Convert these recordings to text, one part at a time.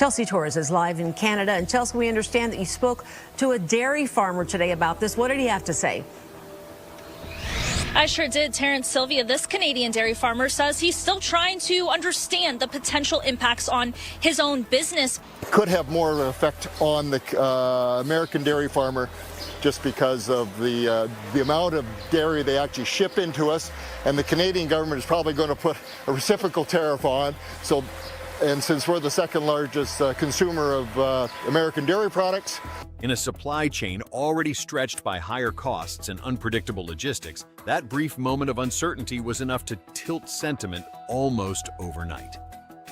Chelsea Torres is live in Canada. And Chelsea, we understand that you spoke to a dairy farmer today about this. What did he have to say? I sure did, Terrence. Sylvia, this Canadian dairy farmer says he's still trying to understand the potential impacts on his own business. Could have more of an effect on the American dairy farmer just because of the amount of dairy they actually ship into us, and the Canadian government is probably going to put a reciprocal tariff on. And since we're the second largest consumer of American dairy products. In a supply chain already stretched by higher costs and unpredictable logistics, that brief moment of uncertainty was enough to tilt sentiment almost overnight.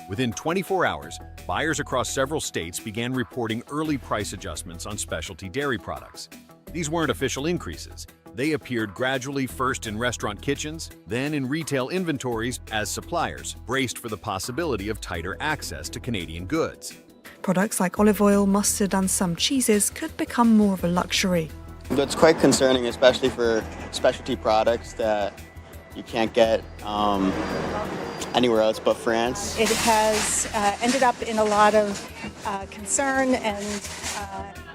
Within 24 hours, buyers across several states began reporting early price adjustments on specialty dairy products. These weren't official increases. They appeared gradually, first in restaurant kitchens, then in retail inventories as suppliers braced for the possibility of tighter access to Canadian goods. Products like olive oil, mustard, and some cheeses could become more of a luxury. It's quite concerning, especially for specialty products that you can't get anywhere else but France. It has ended up in a lot of concern and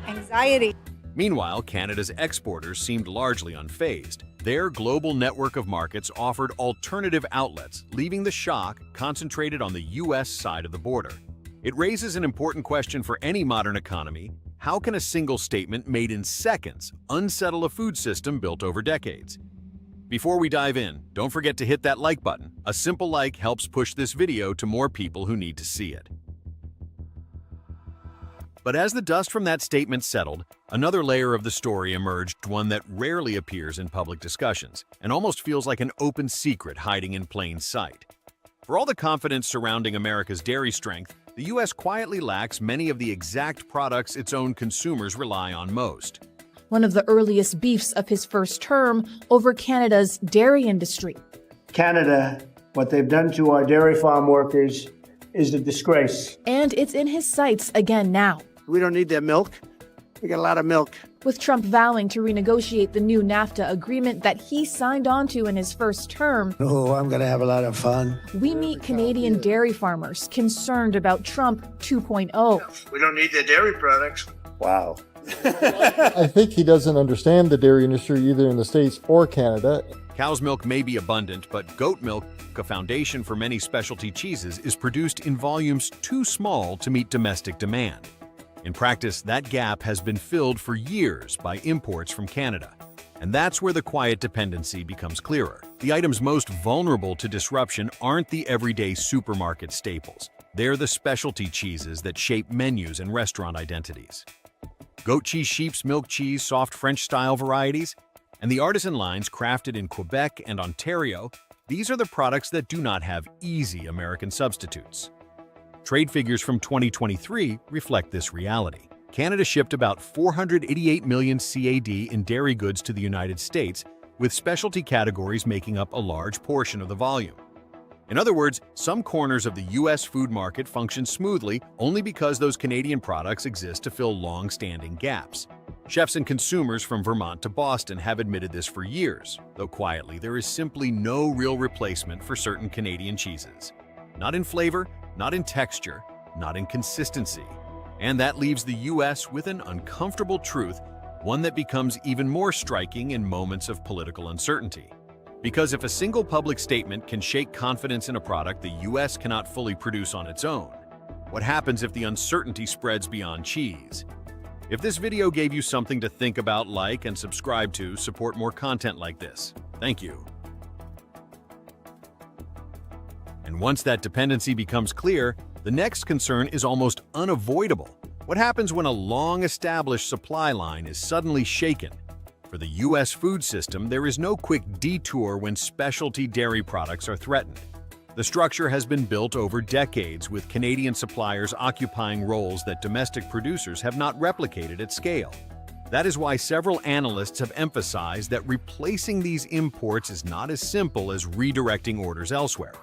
anxiety. Meanwhile, Canada's exporters seemed largely unfazed. Their global network of markets offered alternative outlets, leaving the shock concentrated on the U.S. side of the border. It raises an important question for any modern economy. How can a single statement made in seconds unsettle a food system built over decades? Before we dive in, don't forget to hit that like button. A simple like helps push this video to more people who need to see it. But as the dust from that statement settled, another layer of the story emerged, one that rarely appears in public discussions and almost feels like an open secret hiding in plain sight. For all the confidence surrounding America's dairy strength, the U.S. quietly lacks many of the exact products its own consumers rely on most. One of the earliest beefs of his first term over Canada's dairy industry. Canada, what they've done to our dairy farm workers is a disgrace. And it's in his sights again now. We don't need their milk. We got a lot of milk. With Trump vowing to renegotiate the new NAFTA agreement that he signed onto in his first term. Oh, I'm going to have a lot of fun. We meet Canadian dairy farmers concerned about Trump 2.0. We don't need their dairy products. Wow. I think he doesn't understand the dairy industry either in the States or Canada. Cow's milk may be abundant, but goat milk, a foundation for many specialty cheeses, is produced in volumes too small to meet domestic demand. In practice, that gap has been filled for years by imports from Canada. And that's where the quiet dependency becomes clearer. The items most vulnerable to disruption aren't the everyday supermarket staples. They're the specialty cheeses that shape menus and restaurant identities. Goat cheese, sheep's milk cheese, soft French-style varieties, and the artisan lines crafted in Quebec and Ontario, these are the products that do not have easy American substitutes. Trade figures from 2023 reflect this reality. Canada shipped about 488 million CAD in dairy goods to the United States, with specialty categories making up a large portion of the volume. In other words, some corners of the U.S. food market function smoothly only because those Canadian products exist to fill long-standing gaps. Chefs and consumers from Vermont to Boston have admitted this for years, though quietly there is simply no real replacement for certain Canadian cheeses. Not in flavor, not in texture, not in consistency. And that leaves the U.S. with an uncomfortable truth, one that becomes even more striking in moments of political uncertainty. Because if a single public statement can shake confidence in a product the U.S. cannot fully produce on its own, what happens if the uncertainty spreads beyond cheese? If this video gave you something to think about, like and subscribe to support more content like this. Thank you. And once that dependency becomes clear, the next concern is almost unavoidable. What happens when a long-established supply line is suddenly shaken? For the U.S. food system, there is no quick detour when specialty dairy products are threatened. The structure has been built over decades, with Canadian suppliers occupying roles that domestic producers have not replicated at scale. That is why several analysts have emphasized that replacing these imports is not as simple as redirecting orders elsewhere.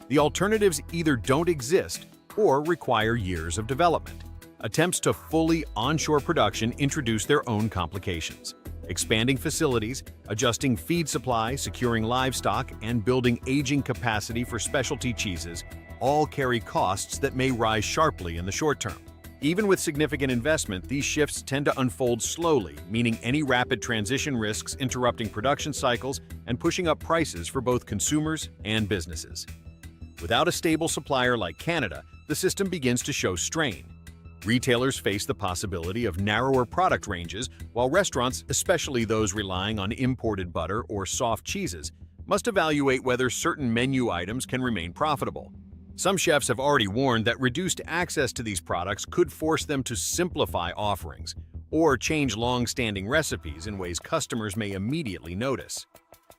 The alternatives either don't exist or require years of development. Attempts to fully onshore production introduce their own complications. Expanding facilities, adjusting feed supply, securing livestock, and building aging capacity for specialty cheeses all carry costs that may rise sharply in the short term. Even with significant investment, these shifts tend to unfold slowly, meaning any rapid transition risks interrupting production cycles and pushing up prices for both consumers and businesses. Without a stable supplier like Canada, the system begins to show strain. Retailers face the possibility of narrower product ranges, while restaurants, especially those relying on imported butter or soft cheeses, must evaluate whether certain menu items can remain profitable. Some chefs have already warned that reduced access to these products could force them to simplify offerings or change long-standing recipes in ways customers may immediately notice.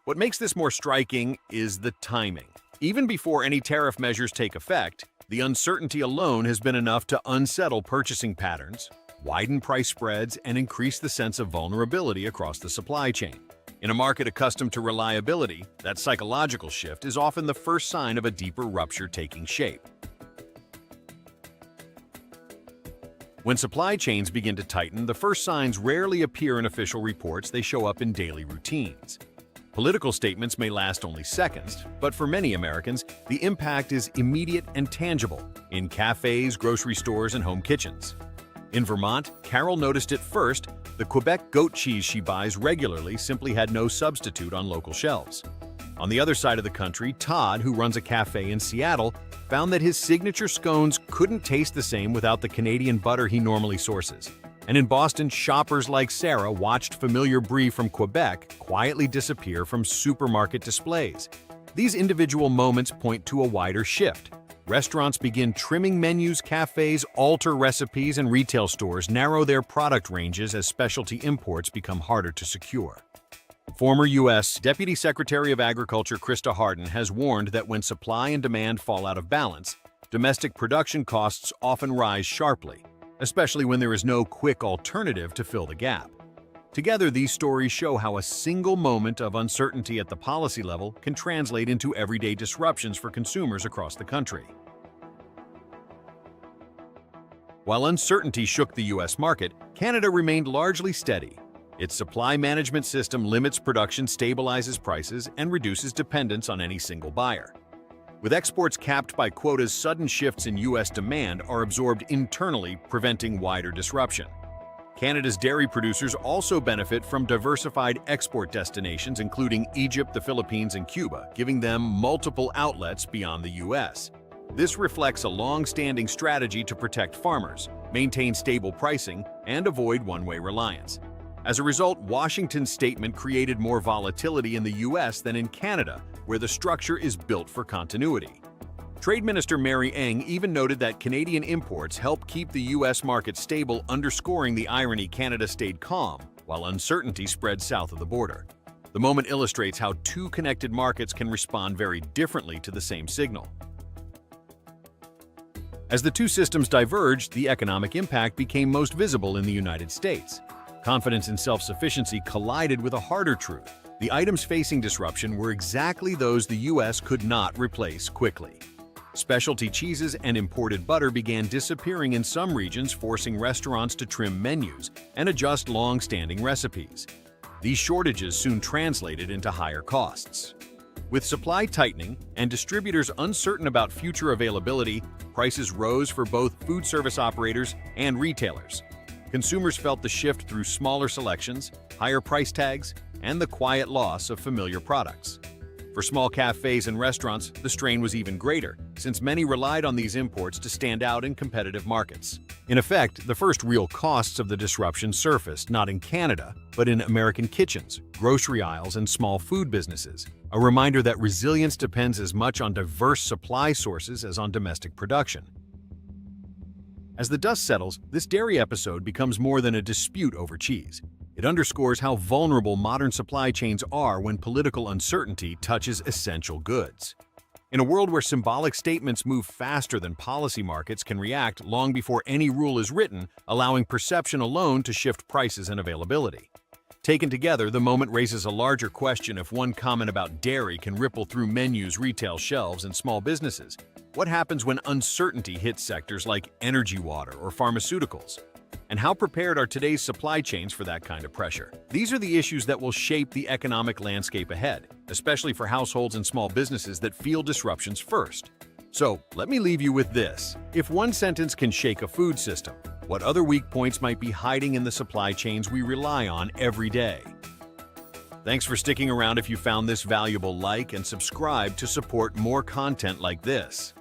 What makes this more striking is the timing. Even before any tariff measures take effect, the uncertainty alone has been enough to unsettle purchasing patterns, widen price spreads, and increase the sense of vulnerability across the supply chain. In a market accustomed to reliability, that psychological shift is often the first sign of a deeper rupture taking shape. When supply chains begin to tighten, the first signs rarely appear in official reports, they show up in daily routines. Political statements may last only seconds, but for many Americans, the impact is immediate and tangible in cafes, grocery stores, and home kitchens. In Vermont, Carol noticed it first. The Quebec goat cheese she buys regularly simply had no substitute on local shelves. On the other side of the country, Todd, who runs a cafe in Seattle, found that his signature scones couldn't taste the same without the Canadian butter he normally sources. And in Boston, shoppers like Sarah watched familiar brie from Quebec quietly disappear from supermarket displays. These individual moments point to a wider shift. Restaurants begin trimming menus, cafes alter recipes, and retail stores narrow their product ranges as specialty imports become harder to secure. Former U.S. Deputy Secretary of Agriculture Krista Harden has warned that when supply and demand fall out of balance, domestic production costs often rise sharply, especially when there is no quick alternative to fill the gap. Together, these stories show how a single moment of uncertainty at the policy level can translate into everyday disruptions for consumers across the country. While uncertainty shook the U.S. market, Canada remained largely steady. Its supply management system limits production, stabilizes prices, and reduces dependence on any single buyer. With exports capped by quotas, sudden shifts in U.S. demand are absorbed internally, preventing wider disruption. Canada's dairy producers also benefit from diversified export destinations, including Egypt, the Philippines, and Cuba, giving them multiple outlets beyond the U.S. This reflects a long-standing strategy to protect farmers, maintain stable pricing, and avoid one-way reliance. As a result, Washington's statement created more volatility in the U.S. than in Canada, where the structure is built for continuity. Trade Minister Mary Ng even noted that Canadian imports help keep the U.S. market stable, underscoring the irony Canada stayed calm while uncertainty spread south of the border. The moment illustrates how two connected markets can respond very differently to the same signal. As the two systems diverged, the economic impact became most visible in the United States. Confidence in self-sufficiency collided with a harder truth. The items facing disruption were exactly those the U.S. could not replace quickly. Specialty cheeses and imported butter began disappearing in some regions, forcing restaurants to trim menus and adjust long-standing recipes. These shortages soon translated into higher costs. With supply tightening and distributors uncertain about future availability, prices rose for both food service operators and retailers. Consumers felt the shift through smaller selections, higher price tags, and the quiet loss of familiar products. For small cafes and restaurants, the strain was even greater, since many relied on these imports to stand out in competitive markets. In effect, the first real costs of the disruption surfaced not in Canada, but in American kitchens, grocery aisles, and small food businesses, a reminder that resilience depends as much on diverse supply sources as on domestic production. As the dust settles, this dairy episode becomes more than a dispute over cheese. It underscores how vulnerable modern supply chains are when political uncertainty touches essential goods. In a world where symbolic statements move faster than policy, markets can react long before any rule is written, allowing perception alone to shift prices and availability. Taken together, the moment raises a larger question: if one comment about dairy can ripple through menus, retail shelves, and small businesses, what happens when uncertainty hits sectors like energy, water, or pharmaceuticals? And how prepared are today's supply chains for that kind of pressure? These are the issues that will shape the economic landscape ahead, especially for households and small businesses that feel disruptions first. So, let me leave you with this. If one sentence can shake a food system, what other weak points might be hiding in the supply chains we rely on every day? Thanks for sticking around. If you found this valuable, like and subscribe to support more content like this.